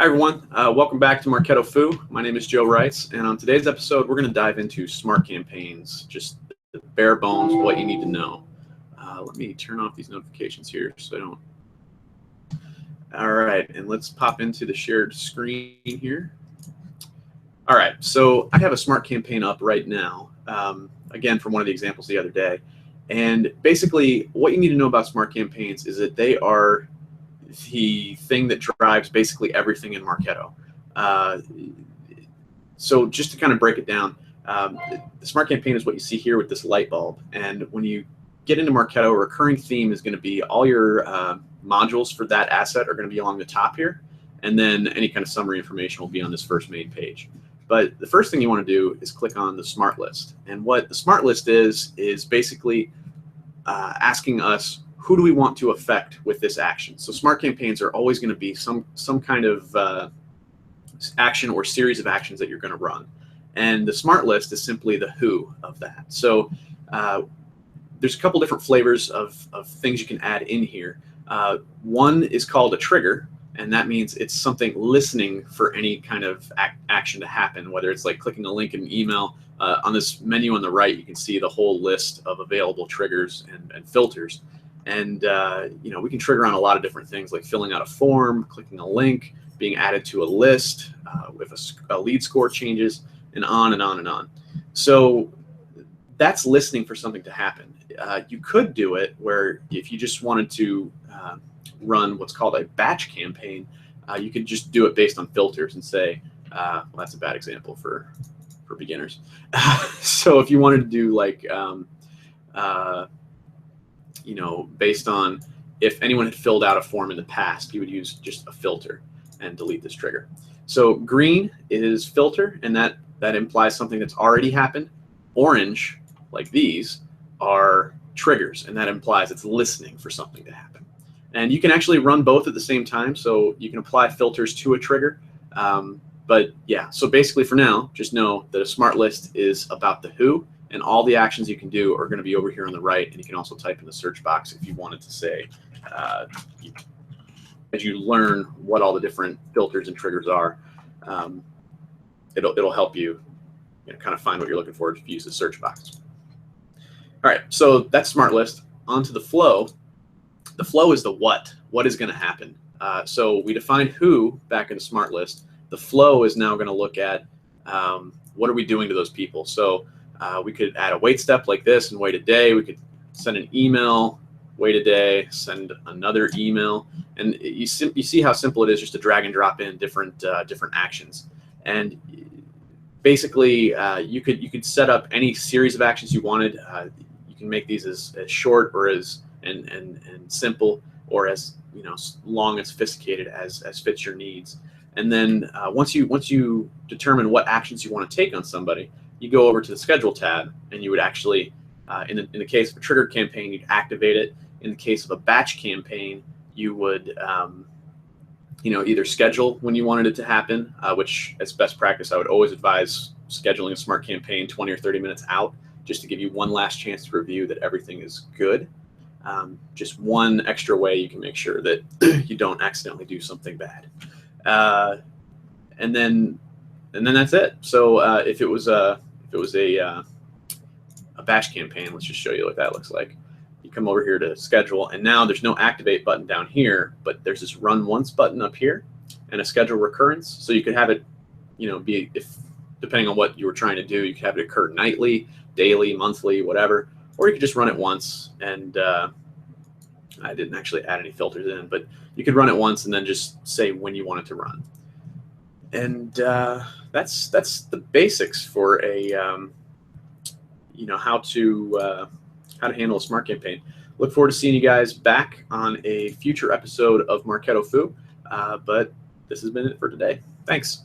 Hi everyone, welcome back to Marketo-Fu. My name is Joe Reitz, and on today's episode we're going to dive into smart campaigns, just the bare bones, what you need to know. Let me turn off these notifications here so I don't. All right, and let's pop into the shared screen here. All right, so I have a smart campaign up right now, again from one of the examples the other day, and basically what you need to know about smart campaigns is that they are the thing that drives basically everything in Marketo. So just to kind of break it down, the smart campaign is what you see here with this light bulb. And when you get into Marketo, a recurring theme is going to be all your modules for that asset are going to be along the top here. And then any kind of summary information will be on this first main page. But the first thing you want to do is click on the smart list. And what the smart list is basically asking us, who do we want to affect with this action? So smart campaigns are always going to be some kind of action or series of actions that you're going to run. And the smart list is simply the who of that. So there's a couple different flavors of things you can add in here. One is called a trigger, and that means it's something listening for any kind of action to happen, whether it's like clicking a link in an email. On this menu on the right, you can see the whole list of available triggers and filters. And you know, we can trigger on a lot of different things, like filling out a form, clicking a link, being added to a list, if a lead score changes, and on and on and on. So that's listening for something to happen. You could do it where if you just wanted to run what's called a batch campaign, you could just do it based on filters and say, well, that's a bad example for beginners. So if you wanted to do like you know, based on if anyone had filled out a form in the past, you would use just a filter and delete this trigger. So green is filter, and that implies something that's already happened. Orange, like these, are triggers, and that implies it's listening for something to happen. And you can actually run both at the same time, so you can apply filters to a trigger. But yeah, so basically for now, just know that a smart list is about the who, and all the actions you can do are going to be over here on the right. And you can also type in the search box if you wanted to say, as you learn what all the different filters and triggers are, it'll help you, kind of find what you're looking for if you use the search box. All right, so that's smart list. On to the flow. The flow is the what. What is going to happen? So we defined who back in the smart list. The flow is now going to look at what are we doing to those people. So we could add a wait step like this and wait a day. We could send an email, wait a day, send another email, and you see how simple it is just to drag and drop in different actions. And basically, you could set up any series of actions you wanted. You can make these as short or as and simple, or as long and sophisticated as fits your needs. And then once you determine what actions you want to take on somebody, you go over to the schedule tab, and you would actually, in the case of a trigger campaign, you'd activate it. In the case of a batch campaign, you would either schedule when you wanted it to happen, which as best practice, I would always advise scheduling a smart campaign 20 or 30 minutes out, just to give you one last chance to review that everything is good. Just one extra way you can make sure that you don't accidentally do something bad. And then that's it. So if it was a batch campaign, let's just show you what that looks like. You come over here to schedule, and now there's no activate button down here, but there's this run once button up here and a schedule recurrence. So you could have it, be, if depending on what you were trying to do, you could have it occur nightly, daily, monthly, whatever, or you could just run it once. And I didn't actually add any filters in, but you could run it once and then just say when you want it to run. And that's the basics for a how to handle a smart campaign. Look forward to seeing you guys back on a future episode of Marketo-Fu. But this has been it for today. Thanks.